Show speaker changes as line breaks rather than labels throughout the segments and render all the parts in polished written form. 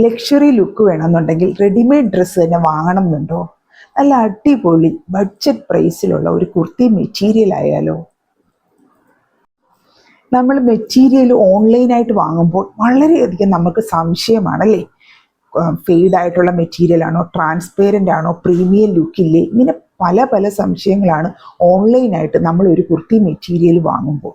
Luxury look വേണമെന്നുണ്ടെങ്കിൽ readymade dress തന്നെ വാങ്ങണം എന്നുണ്ടോ? നല്ല അടിപൊളി ബഡ്ജറ്റ് പ്രൈസിലുള്ള ഒരു കുർത്തി മെറ്റീരിയൽ ആയാലോ? നമ്മൾ മെറ്റീരിയൽ ഓൺലൈനായിട്ട് വാങ്ങുമ്പോൾ വളരെയധികം നമുക്ക് സംശയമാണല്ലേ. ഫെയ്ഡായിട്ടുള്ള മെറ്റീരിയൽ ആണോ, ട്രാൻസ്പെയറൻ്റ് ആണോ, പ്രീമിയം ലുക്കില്ലേ, ഇങ്ങനെ പല പല സംശയങ്ങളാണ് ഓൺലൈനായിട്ട് നമ്മൾ ഒരു കുർത്തി മെറ്റീരിയൽ വാങ്ങുമ്പോൾ.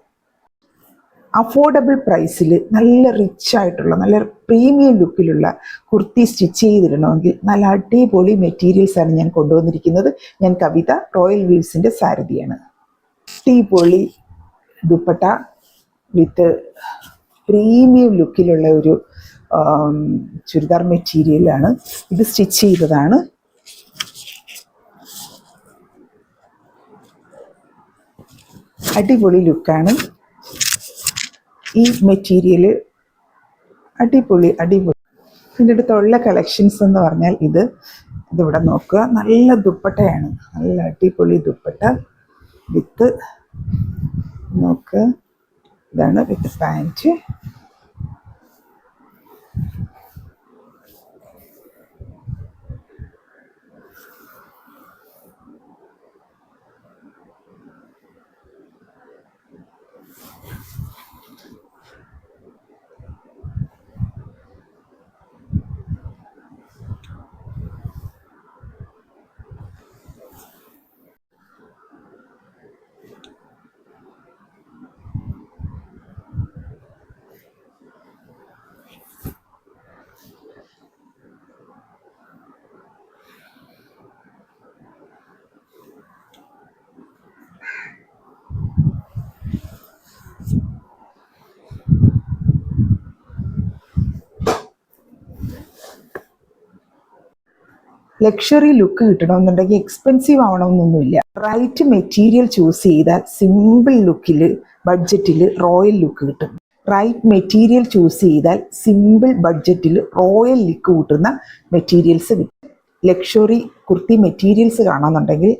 അഫോർഡബിൾ പ്രൈസിൽ നല്ല റിച്ച് ആയിട്ടുള്ള നല്ല പ്രീമിയം ലുക്കിലുള്ള കുർത്തി സ്റ്റിച്ച് ചെയ്തിടണമെങ്കിൽ നല്ല അടിപൊളി മെറ്റീരിയൽസാണ് ഞാൻ കൊണ്ടുവന്നിരിക്കുന്നത്. ഞാൻ കവിത, റോയൽ വീവ്സിൻ്റെ സാരഥിയാണ്. അടിപൊളി ദുപ്പട്ട വിത്ത് പ്രീമിയം ലുക്കിലുള്ള ഒരു ചുരിദാർ മെറ്റീരിയലാണ്. ഇത് സ്റ്റിച്ച് ചെയ്തതാണ്. അടിപൊളി ലുക്കാണ് ഈ മെറ്റീരിയൽ. അടിപൊളി. ഇതിൻ്റെ അടുത്തുള്ള കളക്ഷൻസ് എന്ന് പറഞ്ഞാൽ ഇതിവിടെ നോക്കുക. നല്ല ദുപ്പട്ടയാണ്, നല്ല അടിപൊളി ദുപ്പട്ട വിത്ത് നോക്കുക. ഇതാണ് വിത്ത് പാൻറ്റ്. ലക്ഷറി ലുക്ക് കിട്ടണമെന്നുണ്ടെങ്കിൽ എക്സ്പെൻസീവ് ആവണമെന്നൊന്നുമില്ല. റൈറ്റ് മെറ്റീരിയൽ ചൂസ് ചെയ്താൽ സിമ്പിൾ ലുക്കിൽ ബഡ്ജറ്റിൽ റോയൽ ലുക്ക് കിട്ടും. റൈറ്റ് മെറ്റീരിയൽ ചൂസ് ചെയ്താൽ സിമ്പിൾ ബഡ്ജറ്റിൽ റോയൽ ലുക്ക് കൂട്ടുന്ന മെറ്റീരിയൽസ് കിട്ടും. ലക്ഷറി കുർത്തി മെറ്റീരിയൽസ് കാണണമെന്നുണ്ടെങ്കിൽ,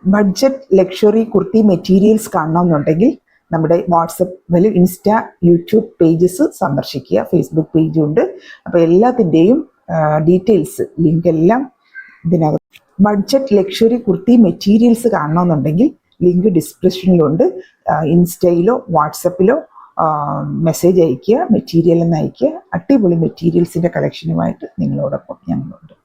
ബഡ്ജറ്റ് ലക്ഷറി കുർത്തി മെറ്റീരിയൽസ് കാണണമെന്നുണ്ടെങ്കിൽ നമ്മുടെ വാട്സപ്പിൽ, ഇൻസ്റ്റ, യൂട്യൂബ് പേജസ് സന്ദർശിക്കുക. ഫേസ്ബുക്ക് പേജും ഉണ്ട്. അപ്പോൾ എല്ലാത്തിൻ്റെയും ഡീറ്റെയിൽസ്, ലിങ്ക് എല്ലാം ഇതിനകത്ത്. ബഡ്ജറ്റ് ലക്ഷറി കുർത്തി മെറ്റീരിയൽസ് കാണണമെന്നുണ്ടെങ്കിൽ ലിങ്ക് ഡിസ്ക്രിപ്ഷനിലുണ്ട്. ഇൻസ്റ്റയിലോ വാട്സപ്പിലോ മെസ്സേജ് അയയ്ക്കുക, മെറ്റീരിയൽ എന്ന് അയയ്ക്കുക. അടിപൊളി മെറ്റീരിയൽസിൻ്റെ കളക്ഷനുമായിട്ട് നിങ്ങളോടൊപ്പം ഞങ്ങളുണ്ട്.